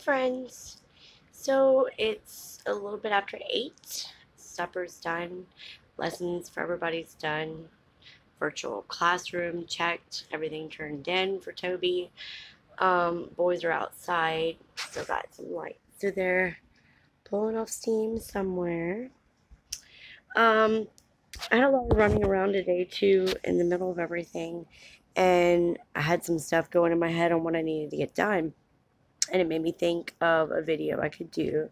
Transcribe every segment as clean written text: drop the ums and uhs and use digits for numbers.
Friends. So it's a little bit after 8. Supper's done. Lessons for everybody's done. Virtual classroom checked. Everything turned in for Toby. Boys are outside. Still got some lights. So they're pulling off steam somewhere. Um, I had a lot of running around today too in the middle of everything. And I had some stuff going in my head on what I needed to get done. And it made me think of a video I could do.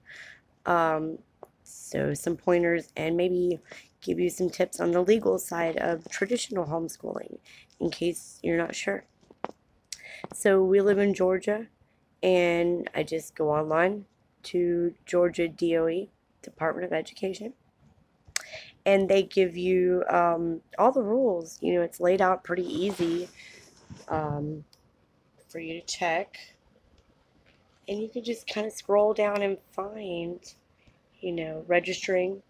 Um, so some pointers and maybe give you some tips on the legal side of traditional homeschooling in case you're not sure. So we live in Georgia, and I just go online to Georgia DOE, Department of Education, and they give you all the rules. It's laid out pretty easy um, for you to check, and you can just kind of scroll down and find, registering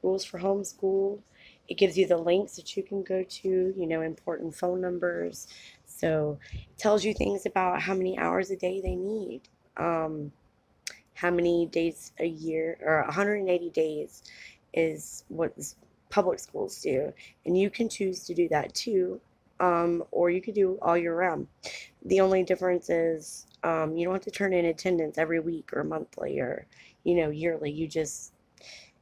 rules for homeschool. It gives you the links that you can go to, important phone numbers. So it tells you things about how many hours a day they need, um, how many days a year, or 180 days is what public schools do. And you can choose to do that too, or you could do all year round. The only difference is you don't have to turn in attendance every week or monthly or, yearly. You just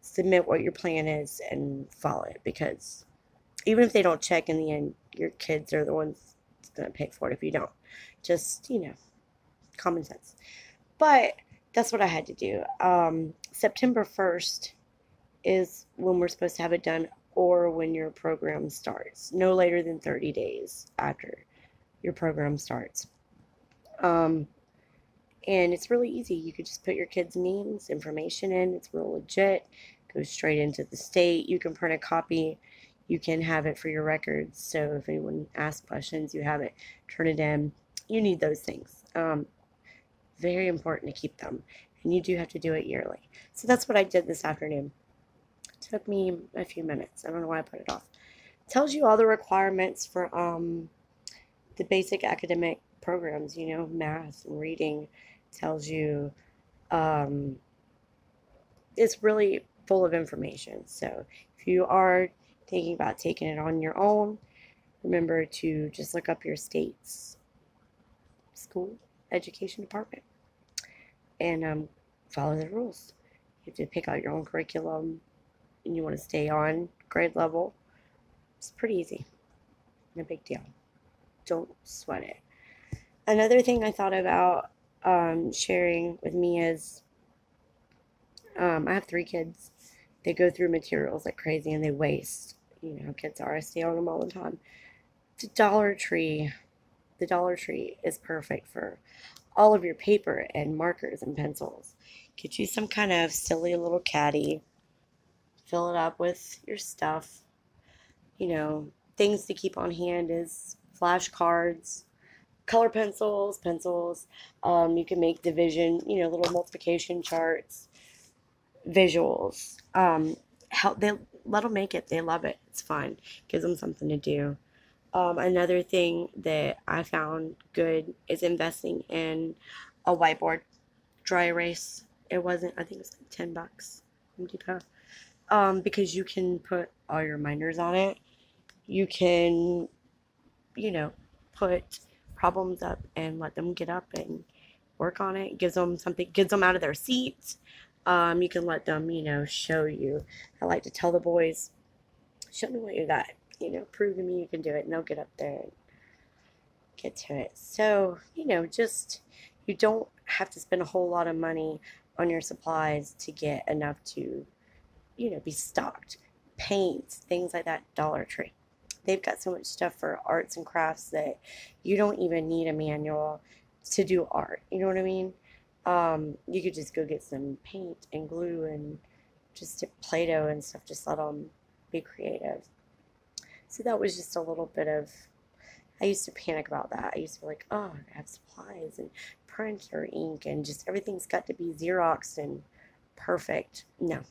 submit what your plan is and follow it, because even if they don't check in the end, your kids are the ones that's going to pay for it if you don't. Just, common sense. But that's what I had to do. September 1st is when we're supposed to have it done, or when your program starts, no later than 30 days after your program starts. Um, and it's really easy. You could just put your kids' names, information in. It's real legit. Goes straight into the state. You can print a copy. You can have it for your records. So if anyone asks questions, you have it. Turn it in. You need those things. Very important to keep them. And you do have to do it yearly. So that's what I did this afternoon. It took me a few minutes. I don't know why I put it off. It tells you all the requirements for the basic academic programs, math and reading. Tells you um, it's really full of information. So if you are thinking about taking it on your own, remember to just look up your state's school education department and follow the rules. You have to pick out your own curriculum, and you want to stay on grade level. It's pretty easy. No big deal. Don't sweat it. Another thing I thought about sharing with me is I have 3 kids. They go through materials like crazy and they waste. You know how kids are. I stay on them all the time. The Dollar Tree. The Dollar Tree is perfect for all of your paper and markers and pencils. Get you some kind of silly little caddy. Fill it up with your stuff. Things to keep on hand is flashcards, color pencils. You can make division, little multiplication charts, visuals. Help they let them make it. They love it. It's fun. Gives them something to do. Another thing that I found good is investing in a whiteboard, dry erase. It wasn't. I think it was like $10. Home Depot. Because you can put all your reminders on it. You can, you know, put problems up and let them get up and work on it. Gives them something. Gets them out of their seats. You can let them, show you. I like to tell the boys, show me what you got. Prove to me you can do it, and they'll get up there and get to it. So, just you don't have to spend a whole lot of money on your supplies to get enough to, be stocked. Paints, things like that, Dollar Tree. They've got so much stuff for arts and crafts that you don't even need a manual to do art. You know what I mean? You could just go get some paint and glue and just Play-Doh and stuff. Just let them be creative. So that was just a little bit of, I used to panic about that. I used to be like, oh, I have supplies and printer ink and just everything's got to be Xeroxed and perfect. No,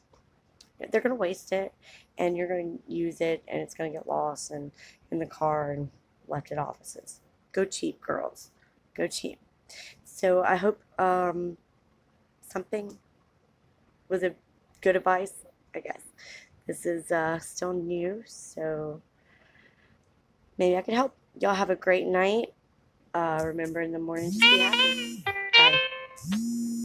they're going to waste it, and you're going to use it, and it's going to get lost and in the car and left at offices. Go cheap, girls. Go cheap. So I hope something was a good advice, I guess. This is still new, so maybe I can help. Y'all have a great night. Remember in the morning, just be happy. Bye.